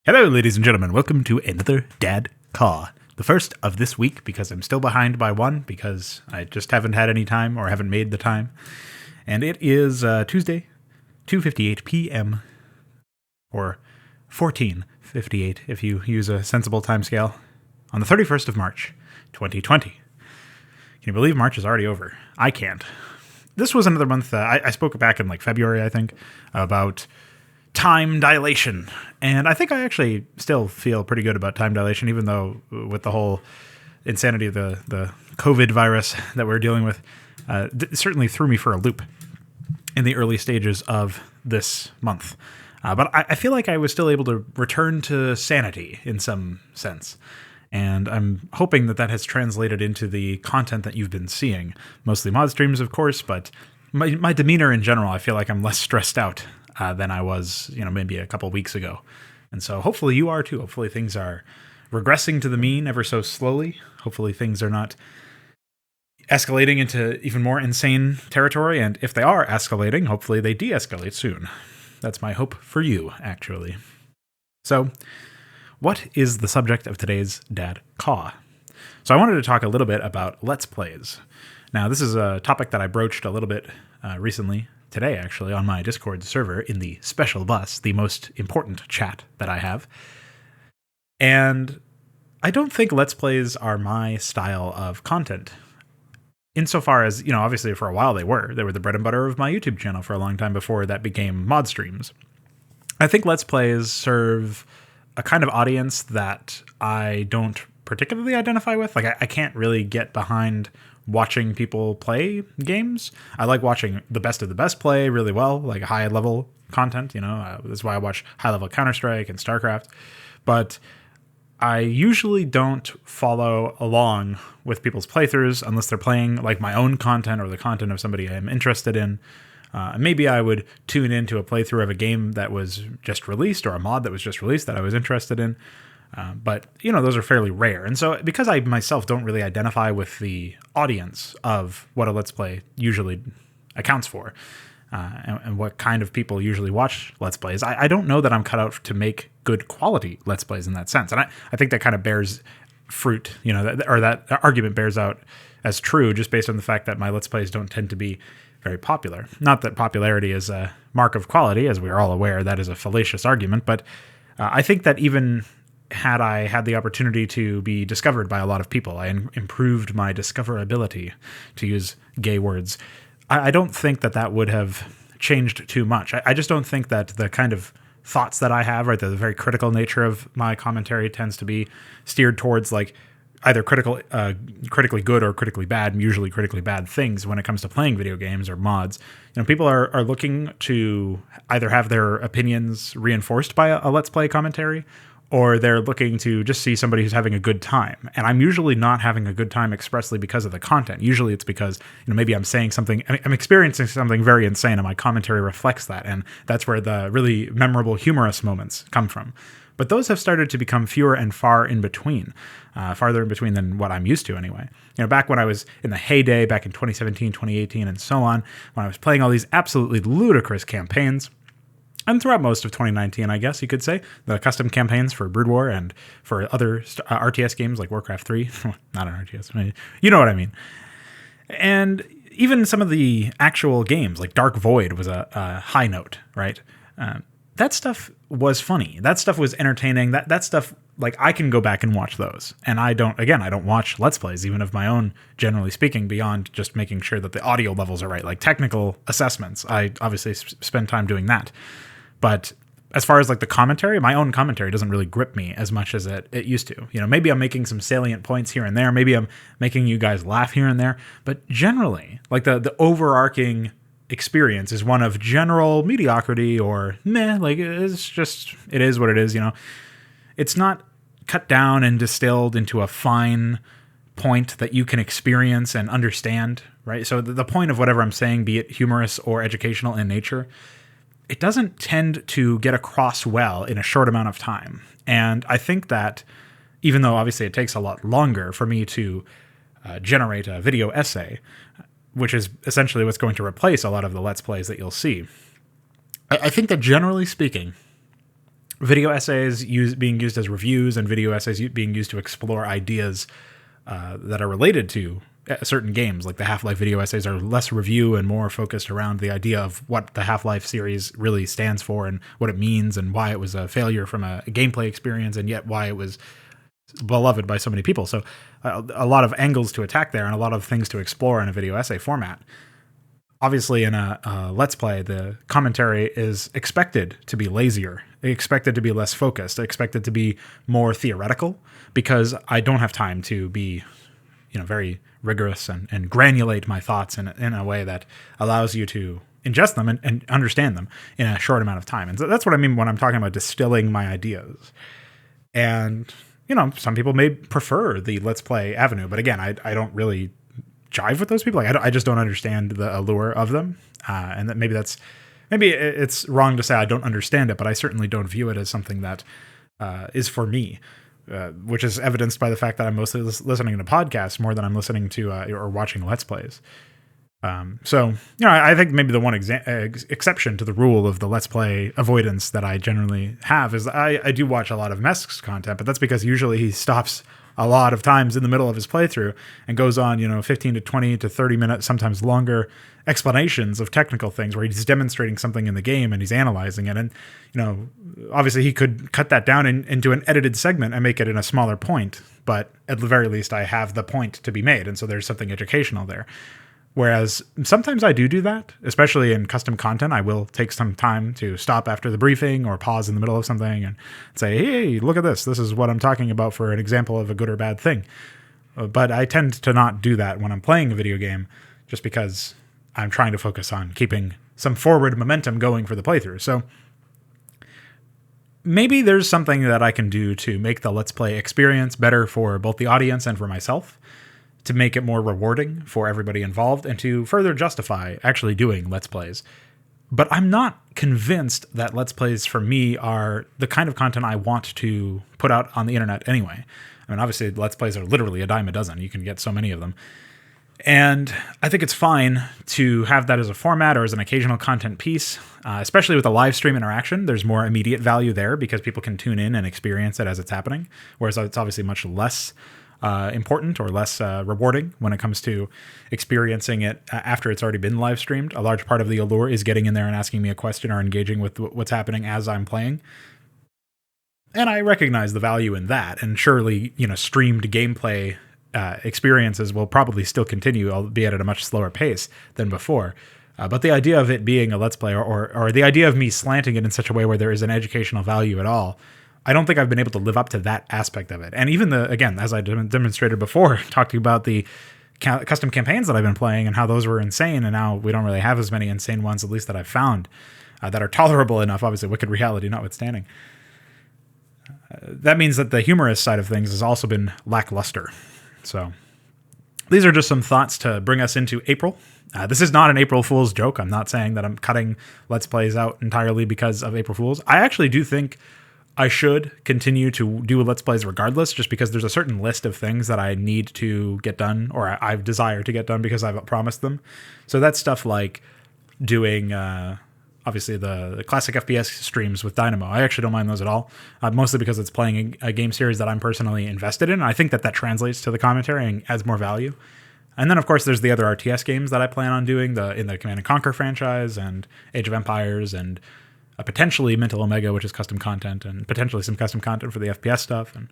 Hello, ladies and gentlemen. Welcome to another DADCAW. The first of this week, because I'm still behind by one, because I just haven't had any time or haven't made the time. And it is Tuesday, 2:58 p.m. or 14:58 if you use a sensible timescale, on the 31st of March, 2020. Can you believe March is already over? I can't. This was another month. I spoke back in February, I think, about time dilation. And I think I actually still feel pretty good about time dilation, even though with the whole insanity of the COVID virus that we're dealing with, it certainly threw me for a loop in the early stages of this month. But I feel like I was still able to return to sanity in some sense. And I'm hoping that has translated into the content that you've been seeing. Mostly mod streams, of course, but my demeanor in general, I feel like I'm less stressed out than I was, maybe a couple weeks ago. And so hopefully you are too. Hopefully things are regressing to the mean ever so slowly. Hopefully things are not escalating into even more insane territory. And if they are escalating, hopefully they de-escalate soon. That's my hope for you, actually. So, what is the subject of today's DADCAW? So I wanted to talk a little bit about Let's Plays. Now, this is a topic that I broached a little bit recently, today actually, on my Discord server in the special bus, the most important chat that I have. And I don't think Let's Plays are my style of content. Insofar as, obviously for a while they were. They were the bread and butter of my YouTube channel for a long time before that became mod streams. I think Let's Plays serve a kind of audience that I don't particularly identify with. I can't really get behind watching people play games. I like watching the best of the best play really well, like high level content, that's why I watch high level Counter-Strike and StarCraft. But I usually don't follow along with people's playthroughs unless they're playing my own content or the content of somebody I'm interested in. Maybe I would tune into a playthrough of a game that was just released or a mod that was just released that I was interested in. But, those are fairly rare. And so because I myself don't really identify with the audience of what a Let's Play usually accounts for, and what kind of people usually watch Let's Plays, I don't know that I'm cut out to make good quality Let's Plays in that sense. And I think that kind of bears fruit, that argument bears out as true just based on the fact that my Let's Plays don't tend to be very popular. Not that popularity is a mark of quality, as we are all aware. That is a fallacious argument. But I think that even had I had the opportunity to be discovered by a lot of people, I improved my discoverability, to use gay words. I don't think that would have changed too much. I just don't think that the kind of thoughts that I have, right, the very critical nature of my commentary tends to be steered towards either critically good or critically bad, usually critically bad things when it comes to playing video games or mods. People are looking to either have their opinions reinforced by a Let's Play commentary, or they're looking to just see somebody who's having a good time. And I'm usually not having a good time expressly because of the content. Usually it's because, maybe I'm saying something, I'm experiencing something very insane and my commentary reflects that. And that's where the really memorable, humorous moments come from. But those have started to become fewer and far in between, farther in between than what I'm used to anyway. Back when I was in the heyday, back in 2017, 2018, and so on, when I was playing all these absolutely ludicrous campaigns, and throughout most of 2019, I guess you could say, the custom campaigns for Brood War and for other RTS games like Warcraft 3, not an RTS, you know what I mean. And even some of the actual games, like Dark Void was a high note, right? That stuff was funny. That stuff was entertaining. That stuff, I can go back and watch those. And I don't watch Let's Plays, even of my own, generally speaking, beyond just making sure that the audio levels are right. Like technical assessments, I obviously spend time doing that. But as far as the commentary, my own commentary doesn't really grip me as much as it used to. Maybe I'm making some salient points here and there. Maybe I'm making you guys laugh here and there. But generally, the overarching experience is one of general mediocrity or meh. It is what it is. It's not cut down and distilled into a fine point that you can experience and understand, right? So the point of whatever I'm saying, be it humorous or educational in nature, it doesn't tend to get across well in a short amount of time. And I think that even though obviously it takes a lot longer for me to generate a video essay, which is essentially what's going to replace a lot of the Let's Plays that you'll see, I think that generally speaking, video essays being used as reviews and video essays being used to explore ideas that are related to certain games. Like the Half-Life video essays are less review and more focused around the idea of what the Half-Life series really stands for and what it means and why it was a failure from a gameplay experience and yet why it was beloved by so many people. So a lot of angles to attack there and a lot of things to explore in a video essay format. Obviously, in a Let's Play, the commentary is expected to be lazier, expected to be less focused, expected to be more theoretical, because I don't have time to be, very rigorous and granulate my thoughts in a way that allows you to ingest them and understand them in a short amount of time. And so that's what I mean when I'm talking about distilling my ideas. And, some people may prefer the Let's Play avenue, but again, I don't really jive with those people. I just don't understand the allure of them. And that maybe it's wrong to say I don't understand it, but I certainly don't view it as something that is for me, which is evidenced by the fact that I'm mostly listening to podcasts more than I'm listening to or watching Let's Plays. So, I think maybe the one exception to the rule of the Let's Play avoidance that I generally have is I do watch a lot of Mesk's content, but that's because usually he stops a lot of times in the middle of his playthrough and goes on, 15 to 20 to 30 minutes, sometimes longer explanations of technical things where he's demonstrating something in the game and he's analyzing it. And, obviously he could cut that down into an edited segment and make it in a smaller point, but at the very least I have the point to be made. And so there's something educational there. Whereas sometimes I do that, especially in custom content. I will take some time to stop after the briefing or pause in the middle of something and say, hey, look at this. This is what I'm talking about for an example of a good or bad thing. But I tend to not do that when I'm playing a video game just because I'm trying to focus on keeping some forward momentum going for the playthrough. So maybe there's something that I can do to make the Let's Play experience better for both the audience and for myself, to make it more rewarding for everybody involved, and to further justify actually doing Let's Plays. But I'm not convinced that Let's Plays for me are the kind of content I want to put out on the internet anyway. I mean, obviously, Let's Plays are literally a dime a dozen. You can get so many of them. And I think it's fine to have that as a format or as an occasional content piece, especially with a live stream interaction. There's more immediate value there because people can tune in and experience it as it's happening, whereas it's obviously much less important or less rewarding when it comes to experiencing it after it's already been live streamed. A large part of the allure is getting in there and asking me a question or engaging with what's happening as I'm playing. And I recognize the value in that. And surely, streamed gameplay experiences will probably still continue, albeit at a much slower pace than before. But the idea of it being a Let's Play or the idea of me slanting it in such a way where there is an educational value at all, I don't think I've been able to live up to that aspect of it. And even again, as I demonstrated before, talking about the custom campaigns that I've been playing and how those were insane, and now we don't really have as many insane ones, at least that I've found, that are tolerable enough, obviously wicked reality notwithstanding. That means that the humorous side of things has also been lackluster. So these are just some thoughts to bring us into April. This is not an April Fool's joke. I'm not saying that I'm cutting Let's Plays out entirely because of April Fools. I actually do think I should continue to do Let's Plays regardless, just because there's a certain list of things that I need to get done, or I desire to get done because I've promised them. So that's stuff like doing, obviously, the classic FPS streams with Dynamo. I actually don't mind those at all, mostly because it's playing a game series that I'm personally invested in. I think that translates to the commentary and adds more value. And then, of course, there's the other RTS games that I plan on doing, in the Command & Conquer franchise and Age of Empires and potentially Mental Omega, which is custom content, and potentially some custom content for the FPS stuff. And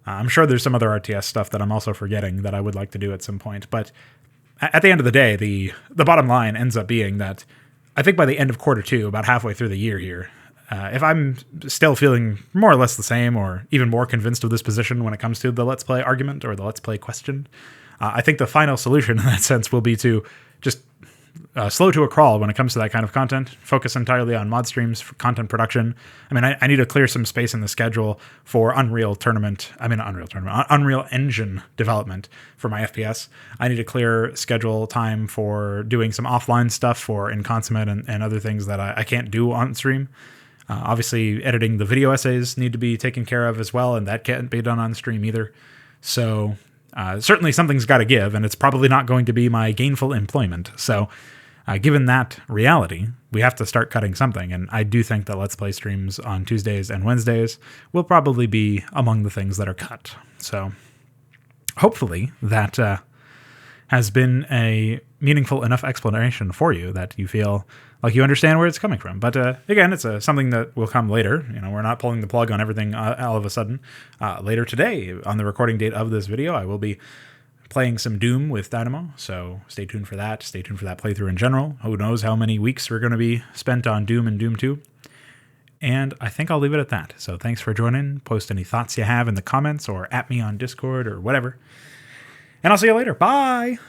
I'm sure there's some other RTS stuff that I'm also forgetting that I would like to do at some point. But at the end of the day, the bottom line ends up being that I think by the end of quarter two, about halfway through the year here, if I'm still feeling more or less the same or even more convinced of this position when it comes to the Let's Play argument or the Let's Play question, I think the final solution in that sense will be to just slow to a crawl when it comes to that kind of content, focus entirely on mod streams for content production. I mean, I need to clear some space in the schedule for Unreal Engine development for my FPS. I need to clear schedule time for doing some offline stuff for Inconsummate and other things that I can't do on stream. Obviously, editing the video essays need to be taken care of as well, and that can't be done on stream either. So certainly something's got to give, and it's probably not going to be my gainful employment. So Given that reality, we have to start cutting something, and I do think that Let's Play streams on Tuesdays and Wednesdays will probably be among the things that are cut. So hopefully that has been a meaningful enough explanation for you that you feel like you understand where it's coming from. But again, it's something that will come later. We're not pulling the plug on everything all of a sudden. Later today, on the recording date of this video, I will be playing some Doom with Dynamo, so stay tuned for that. Stay tuned for that playthrough in general. Who knows how many weeks we're going to be spent on Doom and Doom 2. And I think I'll leave it at that. So thanks for joining. Post any thoughts you have in the comments or at me on Discord or whatever. And I'll see you later. Bye!